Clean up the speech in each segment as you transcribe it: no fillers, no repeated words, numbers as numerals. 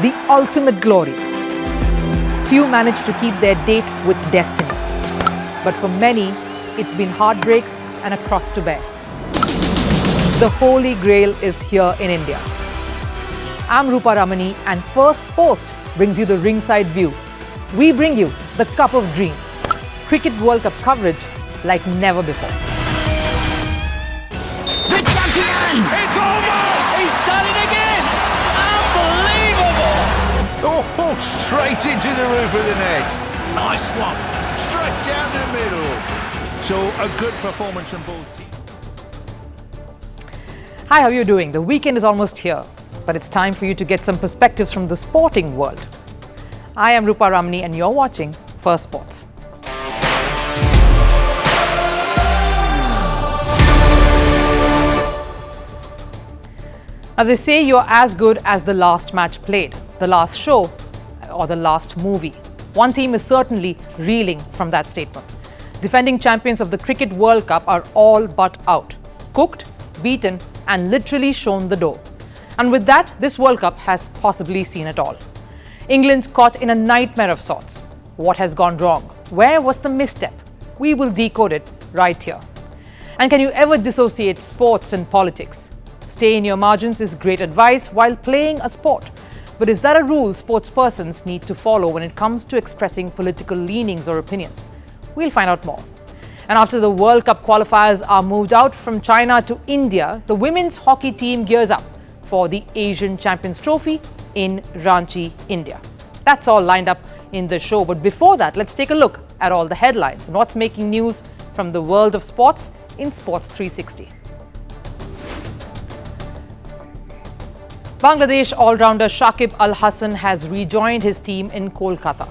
the ultimate glory. Few manage to keep their date with destiny. But for many, it's been heartbreaks and a cross to bear. The Holy Grail is here in India. I'm Rupha Ramani, and Firstpost brings you the ringside view. We bring you the Cup of Dreams. Cricket World Cup coverage like never before. The champion! It's over! He's done it again! Unbelievable! Oh, straight into the roof of the net. Nice one. Straight down the middle. So a good performance from both teams. Hi, how are you doing? The weekend is almost here, but it's time for you to get some perspectives from the sporting world. I am Rupha Ramani, and you're watching Firstpost. Now, they say you're as good as the last match played, the last show, or the last movie. One team is certainly reeling from that statement. Defending champions of the Cricket World Cup are all but out, cooked, beaten, and literally shown the door. And with that, this World Cup has possibly seen it all. England's caught in a nightmare of sorts. What has gone wrong? Where was the misstep? We will decode it right here. And can you ever dissociate sports and politics? Stay in your margins is great advice while playing a sport. But is that a rule sportspersons need to follow when it comes to expressing political leanings or opinions? We'll find out more. And after the World Cup qualifiers are moved out from China to India, the women's hockey team gears up for the Asian Champions Trophy in Ranchi, India. That's all lined up in the show. But before that, let's take a look at all the headlines and what's making news from the world of sports in Sports 360. Bangladesh all-rounder Shakib Al Hasan has rejoined his team in Kolkata.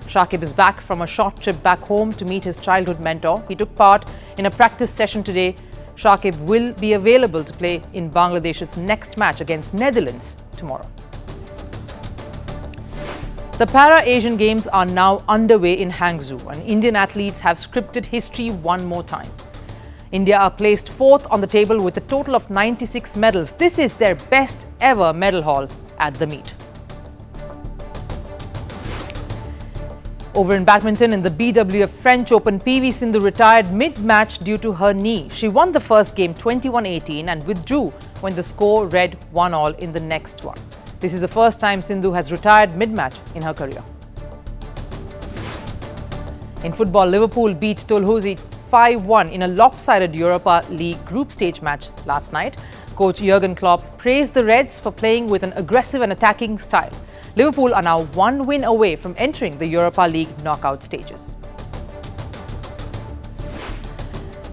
Shakib is back from a short trip back home to meet his childhood mentor. He took part in a practice session today. Shakib will be available to play in Bangladesh's next match against Netherlands tomorrow. The Para-Asian Games are now underway in Hangzhou, and Indian athletes have scripted history one more time. India are placed fourth on the table with a total of 96 medals. This is their best ever medal haul at the meet. Over in badminton, in the BWF French Open, PV Sindhu retired mid-match due to her knee. She won the first game 21-18 and withdrew when the score read 1-all in the next one. This is the first time Sindhu has retired mid-match in her career. In football, Liverpool beat Topley 5-1 in a lopsided Europa League group stage match last night. Coach Jurgen Klopp praised the Reds for playing with an aggressive and attacking style. Liverpool are now one win away from entering the Europa League knockout stages.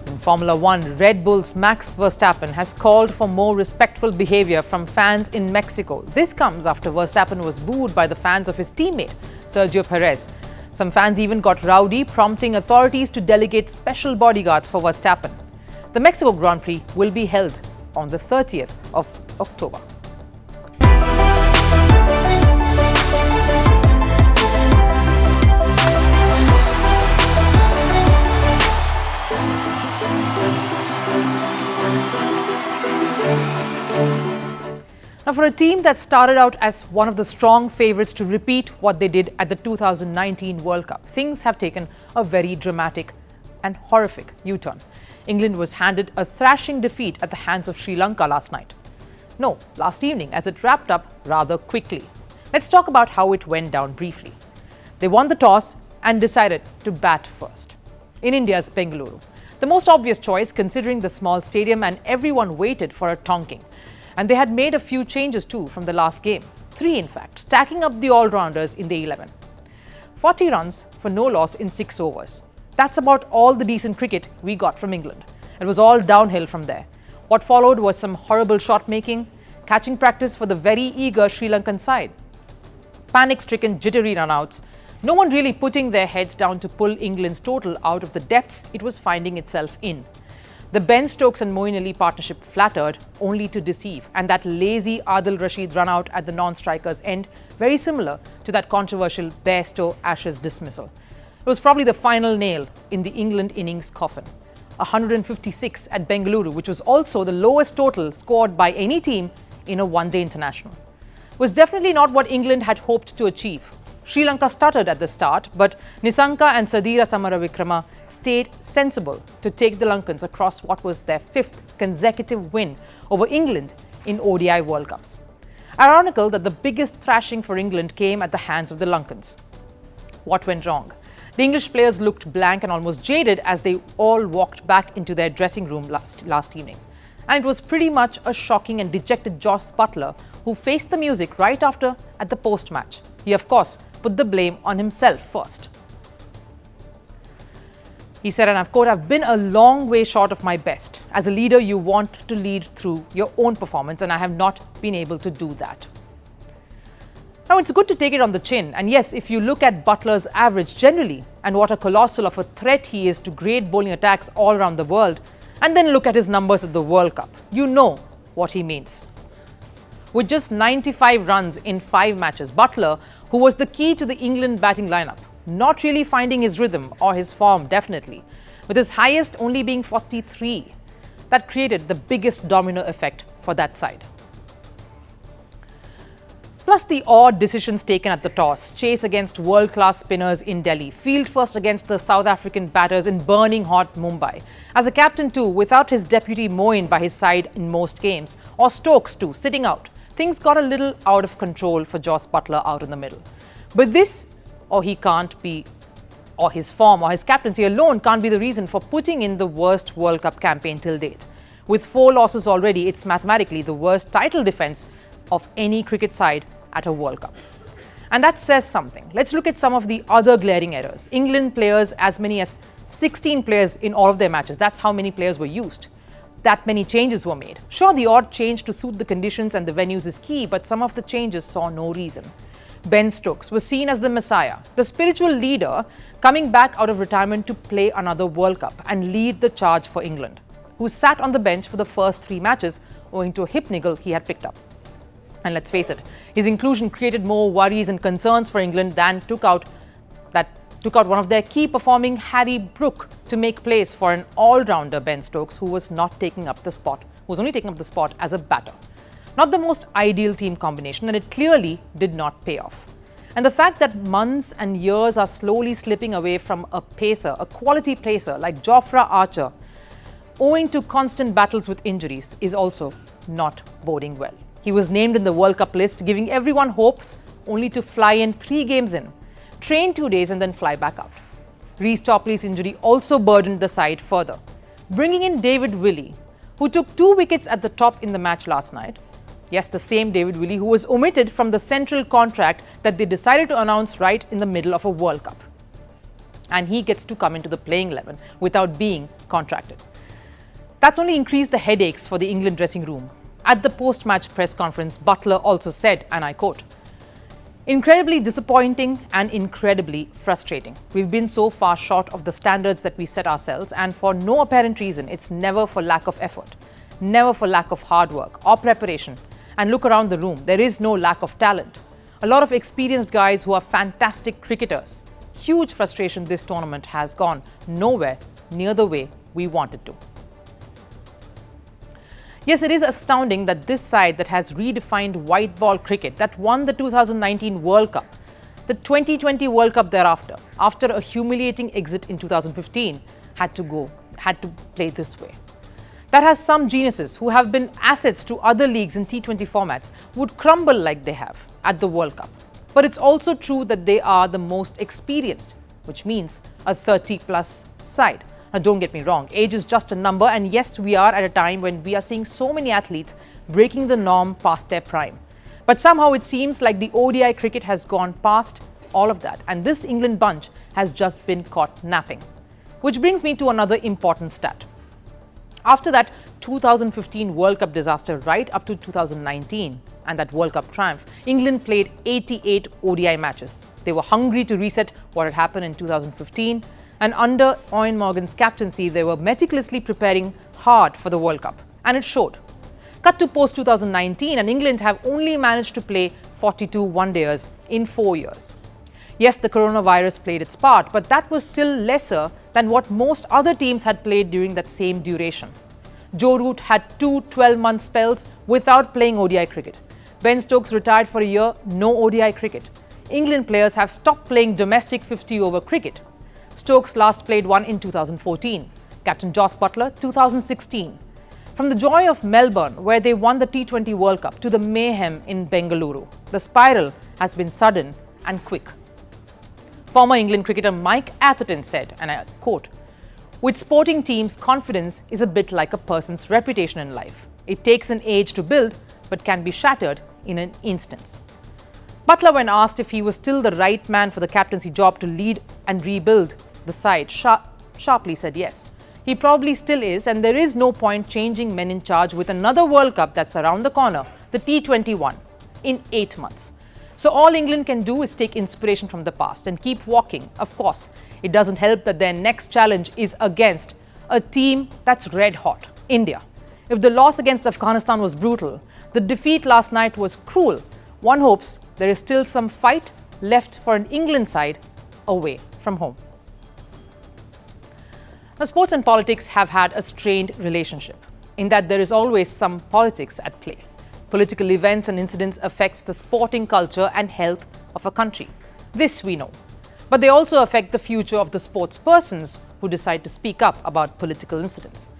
In Formula One, Red Bull's Max Verstappen has called for more respectful behavior from fans in Mexico. This comes after Verstappen was booed by the fans of his teammate, Sergio Perez. Some fans even got rowdy, prompting authorities to delegate special bodyguards for Verstappen. The Mexico Grand Prix will be held on the 30th of October. Now, for a team that started out as one of the strong favourites to repeat what they did at the 2019 World Cup, things have taken a very dramatic and horrific U-turn. England was handed a thrashing defeat at the hands of Sri Lanka last night. No, last evening, as it wrapped up rather quickly. Let's talk about how it went down briefly. They won the toss and decided to bat first. In India's Bengaluru, the most obvious choice considering the small stadium, and everyone waited for a tonking. And they had made a few changes too from the last game. 3 in fact, stacking up the all-rounders in the 11. 40 runs for no loss in 6 overs. That's about all the decent cricket we got from England. It was all downhill from there. What followed was some horrible shot-making, catching practice for the very eager Sri Lankan side. Panic-stricken, jittery run-outs. No one really putting their heads down to pull England's total out of the depths it was finding itself in. The Ben Stokes and Moeen Ali partnership flattered only to deceive, and that lazy Adil Rashid run out at the non-striker's end, very similar to that controversial Bairstow-Ashes dismissal. It was probably the final nail in the England innings coffin. 156 at Bengaluru, which was also the lowest total scored by any team in a one-day international. was definitely not what England had hoped to achieve. Sri Lanka stuttered at the start, but Nisanka and Sadira Samaravikrama stayed sensible to take the Lankans across what was their 5th consecutive win over England in ODI World Cups. Ironical that the biggest thrashing for England came at the hands of the Lankans. What went wrong? The English players looked blank and almost jaded as they all walked back into their dressing room last evening. And it was pretty much a shocking and dejected Jos Buttler who faced the music right after at the post-match. He, of course, put the blame on himself first. He said, and I've quote, "I've been a long way short of my best. As a leader, you want to lead through your own performance, and I have not been able to do that." Now, it's good to take it on the chin. And yes, if you look at Buttler's average generally and what a colossal of a threat he is to great bowling attacks all around the world, and then look at his numbers at the World Cup, you know what he means. With just 95 runs in 5 matches, Buttler, who was the key to the England batting lineup, not really finding his rhythm or his form definitely, with his highest only being 43, that created the biggest domino effect for that side. Plus the odd decisions taken at the toss, chase against world-class spinners in Delhi, field first against the South African batters in burning hot Mumbai. As a captain too, without his deputy Moeen by his side in most games, or Stokes too, sitting out, things got a little out of control for Jos Buttler out in the middle. But this, or he can't be, or his form or his captaincy alone can't be the reason for putting in the worst World Cup campaign till date. With 4 losses already, it's mathematically the worst title defence of any cricket side at a World Cup. And that says something. Let's look at some of the other glaring errors. England players, as many as 16 players in all of their matches. That's how many players were used. That many changes were made. Sure, the odd change to suit the conditions and the venues is key, but some of the changes saw no reason. Ben Stokes was seen as the messiah, the spiritual leader coming back out of retirement to play another World Cup and lead the charge for England, who sat on the bench for the first 3 matches owing to a hip niggle he had picked up. And let's face it, his inclusion created more worries and concerns for England than took out one of their key performing Harry Brook to make place for an all-rounder Ben Stokes who was only taking up the spot as a batter. Not the most ideal team combination, and it clearly did not pay off. And the fact that months and years are slowly slipping away from a pacer, a quality pacer like Jofra Archer, owing to constant battles with injuries, is also not boding well. He was named in the World Cup list, giving everyone hopes, only to fly in 3 games in, train 2 days and then fly back out. Reece Topley's injury also burdened the side further. Bringing in David Willey, who took 2 wickets at the top in the match last night. Yes, the same David Willey who was omitted from the central contract that they decided to announce right in the middle of a World Cup. And he gets to come into the playing 11 without being contracted. That's only increased the headaches for the England dressing room. At the post-match press conference, Buttler also said, and I quote, "Incredibly disappointing and incredibly frustrating. We've been so far short of the standards that we set ourselves, and for no apparent reason. It's never for lack of effort, never for lack of hard work or preparation. And look around the room, there is no lack of talent. A lot of experienced guys who are fantastic cricketers. Huge frustration. This tournament has gone nowhere near the way we wanted to." Yes, it is astounding that this side that has redefined white ball cricket, that won the 2019 World Cup, the 2020 World Cup thereafter, after a humiliating exit in 2015, had to play this way. That has some geniuses who have been assets to other leagues in T20 formats would crumble like they have at the World Cup. But it's also true that they are the most experienced, which means a 30-plus side. Now, don't get me wrong, age is just a number, and yes, we are at a time when we are seeing so many athletes breaking the norm past their prime. But somehow it seems like the ODI cricket has gone past all of that, and this England bunch has just been caught napping. Which brings me to another important stat. After that 2015 World Cup disaster right up to 2019 and that World Cup triumph, England played 88 ODI matches. They were hungry to reset what had happened in 2015. And under Eoin Morgan's captaincy, they were meticulously preparing hard for the World Cup. And it showed. Cut to post-2019, and England have only managed to play 42 one-dayers in 4 years. Yes, the coronavirus played its part, but that was still lesser than what most other teams had played during that same duration. Joe Root had 2 12-month spells without playing ODI cricket. Ben Stokes retired for a year, no ODI cricket. England players have stopped playing domestic 50-over cricket. Stokes last played one in 2014. Captain Jos Buttler, 2016. From the joy of Melbourne, where they won the T20 World Cup, to the mayhem in Bengaluru, the spiral has been sudden and quick. Former England cricketer Mike Atherton said, and I quote, "With sporting teams, confidence is a bit like a person's reputation in life. It takes an age to build, but can be shattered in an instant." Buttler, when asked if he was still the right man for the captaincy job to lead and rebuild the side, sharply said yes. He probably still is, and there is no point changing men in charge with another World Cup that's around the corner, the T21, in 8 months. So all England can do is take inspiration from the past and keep walking. Of course, it doesn't help that their next challenge is against a team that's red hot, India. If the loss against Afghanistan was brutal, the defeat last night was cruel. One hopes there is still some fight left for an England side away from home. Now, sports and politics have had a strained relationship in that there is always some politics at play. Political events and incidents affect the sporting culture and health of a country. This we know. But they also affect the future of the sports persons who decide to speak up about political incidents.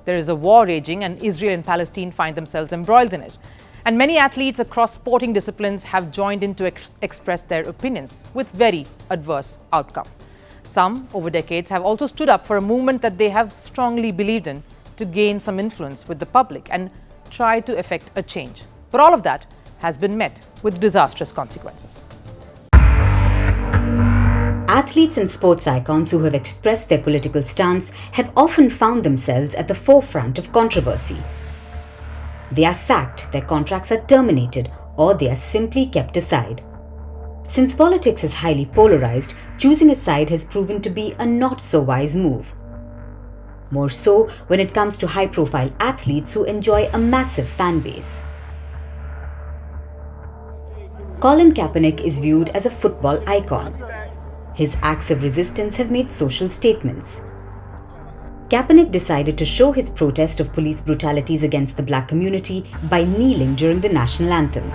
There is a war raging, and Israel and Palestine find themselves embroiled in it. And many athletes across sporting disciplines have joined in to express their opinions with very adverse outcome. Some, over decades, have also stood up for a movement that they have strongly believed in to gain some influence with the public and try to effect a change. But all of that has been met with disastrous consequences. Athletes and sports icons who have expressed their political stance have often found themselves at the forefront of controversy. They are sacked, their contracts are terminated, or they are simply kept aside. Since politics is highly polarized, choosing a side has proven to be a not-so-wise move. More so when it comes to high-profile athletes who enjoy a massive fan base. Colin Kaepernick is viewed as a football icon. His acts of resistance have made social statements. Kaepernick decided to show his protest of police brutalities against the black community by kneeling during the national anthem.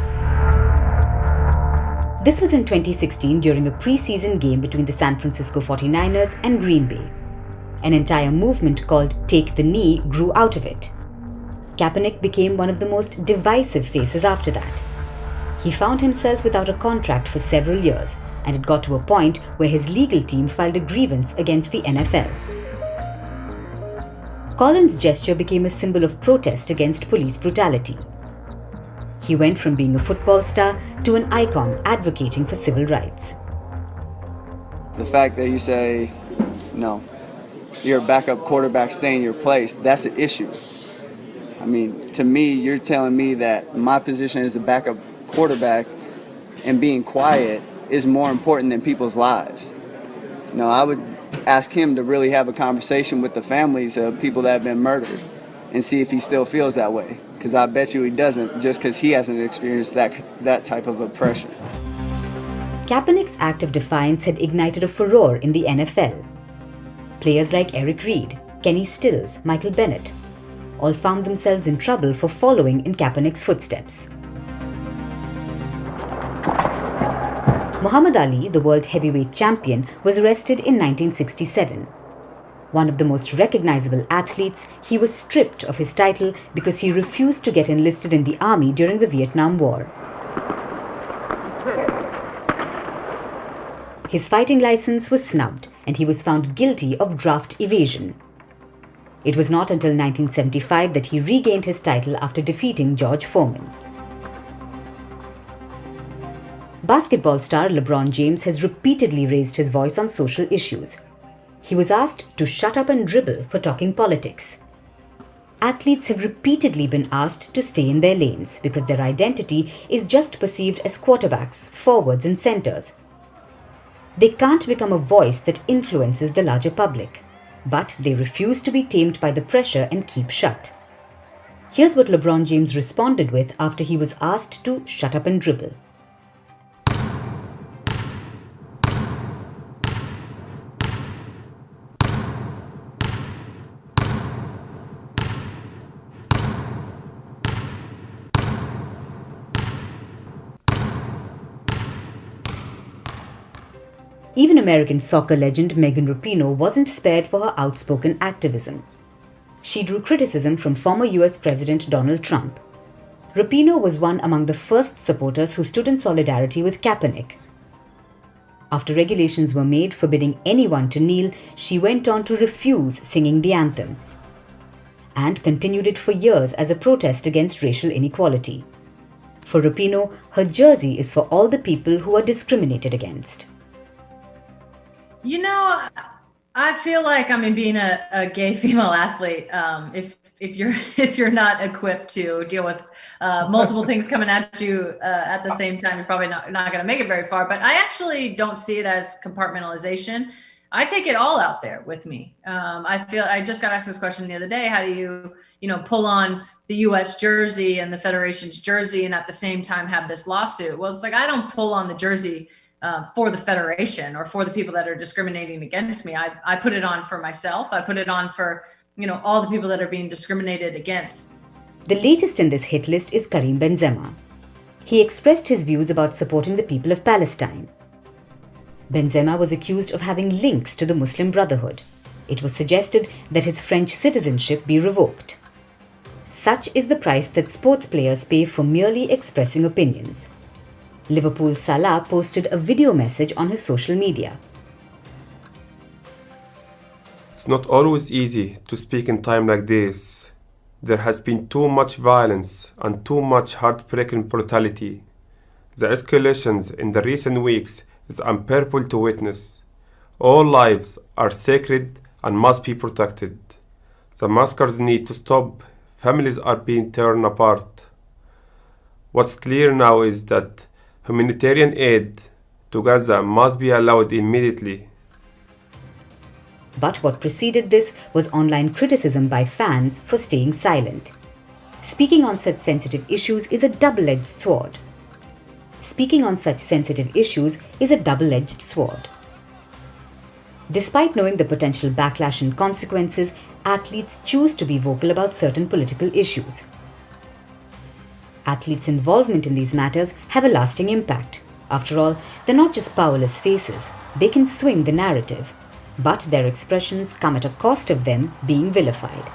This was in 2016 during a pre-season game between the San Francisco 49ers and Green Bay. An entire movement called Take the Knee grew out of it. Kaepernick became one of the most divisive faces after that. He found himself without a contract for several years, and it got to a point where his legal team filed a grievance against the NFL. Colin's gesture became a symbol of protest against police brutality. He went from being a football star to an icon advocating for civil rights. The fact that you say, no, you're a backup quarterback, stay in your place, that's an issue. I mean, to me, you're telling me that my position as a backup quarterback and being quiet is more important than people's lives. No, I would ask him to really have a conversation with the families of people that have been murdered and see if he still feels that way. Because I bet you he doesn't, just because he hasn't experienced that type of oppression. Kaepernick's act of defiance had ignited a furore in the NFL. Players like Eric Reed, Kenny Stills, Michael Bennett all found themselves in trouble for following in Kaepernick's footsteps. Muhammad Ali, the world heavyweight champion, was arrested in 1967. One of the most recognizable athletes, he was stripped of his title because he refused to get enlisted in the army during the Vietnam War. His fighting license was snubbed, and he was found guilty of draft evasion. It was not until 1975 that he regained his title after defeating George Foreman. Basketball star LeBron James has repeatedly raised his voice on social issues. He was asked to shut up and dribble for talking politics. Athletes have repeatedly been asked to stay in their lanes because their identity is just perceived as quarterbacks, forwards, and centers. They can't become a voice that influences the larger public, but they refuse to be tamed by the pressure and keep shut. Here's what LeBron James responded with after he was asked to shut up and dribble. Even American soccer legend Megan Rapinoe wasn't spared for her outspoken activism. She drew criticism from former US President Donald Trump. Rapinoe was one among the first supporters who stood in solidarity with Kaepernick. After regulations were made forbidding anyone to kneel, she went on to refuse singing the anthem and continued it for years as a protest against racial inequality. For Rapinoe, her jersey is for all the people who are discriminated against. You know, I feel like, I mean, being a gay female athlete, if you're not equipped to deal with multiple things coming at you at the same time, you're probably not going to make it very far. But I actually don't see it as compartmentalization. I take it all out there with me. I just got asked this question the other day. How do you pull on the U.S. jersey and the Federation's jersey and at the same time have this lawsuit? Well, it's like, I don't pull on the jersey for the Federation or for the people that are discriminating against me. I put it on for myself. I put it on for, all the people that are being discriminated against. The latest in this hit list is Karim Benzema. He expressed his views about supporting the people of Palestine. Benzema was accused of having links to the Muslim Brotherhood. It was suggested that his French citizenship be revoked. Such is the price that sports players pay for merely expressing opinions. Liverpool's Salah posted a video message on his social media. It's not always easy to speak in time like this. There has been too much violence and too much heartbreaking brutality. The escalations in the recent weeks is unbearable to witness. All lives are sacred and must be protected. The massacres need to stop. Families are being torn apart. What's clear now is that humanitarian aid to Gaza must be allowed immediately. But what preceded this was online criticism by fans for staying silent. Speaking on such sensitive issues is a double-edged sword. Despite knowing the potential backlash and consequences, athletes choose to be vocal about certain political issues. Athletes' involvement in these matters have a lasting impact. After all, they're not just powerless faces. They can swing the narrative. But their expressions come at a cost of them being vilified.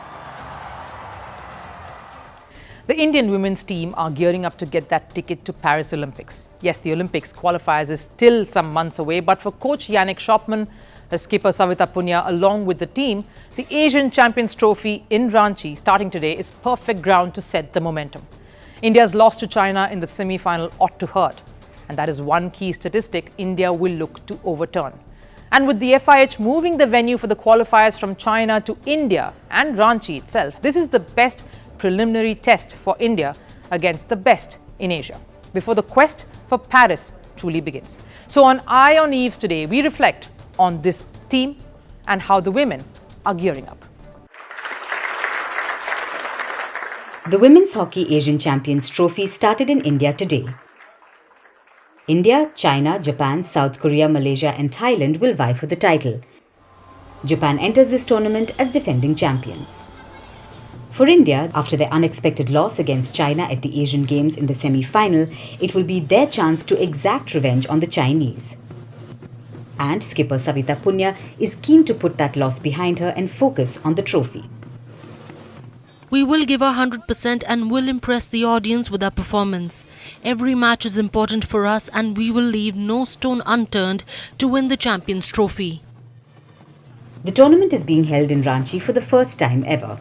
The Indian women's team are gearing up to get that ticket to Paris Olympics. Yes, the Olympics qualifiers is still some months away, but for coach Yannick Schoppmann, the skipper Savita Punya along with the team, the Asian Champions Trophy in Ranchi starting today is perfect ground to set the momentum. India's loss to China in the semi-final ought to hurt, and that is one key statistic India will look to overturn. And with the FIH moving the venue for the qualifiers from China to India and Ranchi itself, this is the best preliminary test for India against the best in Asia before the quest for Paris truly begins. So on Eye on Eves today, we reflect on this team and how the women are gearing up. The Women's Hockey Asian Champions Trophy started in India today. India, China, Japan, South Korea, Malaysia and Thailand will vie for the title. Japan enters this tournament as defending champions. For India, after their unexpected loss against China at the Asian Games in the semi-final, it will be their chance to exact revenge on the Chinese. And skipper Savita Punya is keen to put that loss behind her and focus on the trophy. We will give our 100% and will impress the audience with our performance. Every match is important for us and we will leave no stone unturned to win the Champions Trophy. The tournament is being held in Ranchi for the first time ever.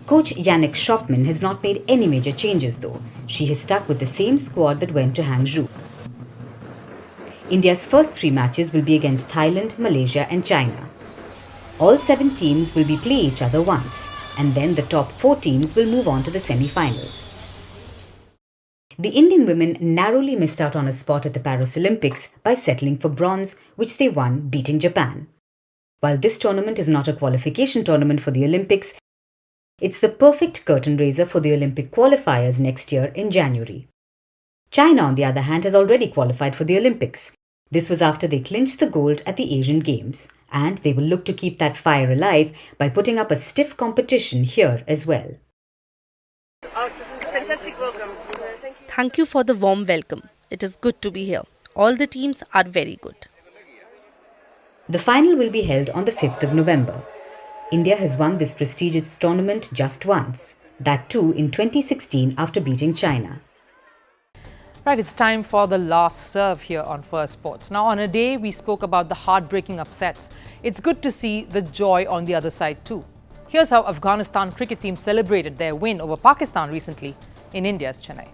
Coach Yannick Schoppmann has not made any major changes though. She has stuck with the same squad that went to Hangzhou. India's first 3 matches will be against Thailand, Malaysia and China. All 7 teams will play each other once, and then the top 4 teams will move on to the semi-finals. The Indian women narrowly missed out on a spot at the Paris Olympics by settling for bronze, which they won, beating Japan. While this tournament is not a qualification tournament for the Olympics, it's the perfect curtain raiser for the Olympic qualifiers next year in January. China, on the other hand, has already qualified for the Olympics. This was after they clinched the gold at the Asian Games, and they will look to keep that fire alive by putting up a stiff competition here as well. Fantastic welcome. Thank you for the warm welcome. It is good to be here. All the teams are very good. The final will be held on the 5th of November. India has won this prestigious tournament just once, that too in 2016 after beating China. Right, it's time for the last serve here on Firstpost. Now, on a day we spoke about the heartbreaking upsets, it's good to see the joy on the other side too. Here's how Afghanistan cricket team celebrated their win over Pakistan recently in India's Chennai.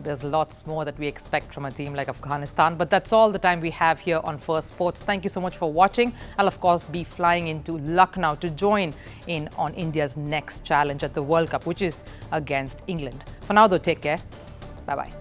There's lots more that we expect from a team like Afghanistan, but that's all the time we have here on Firstpost. Thank you so much for watching. I'll of course be flying into Lucknow to join in on India's next challenge at the World Cup, which is against England. For now though, take care. Bye-bye.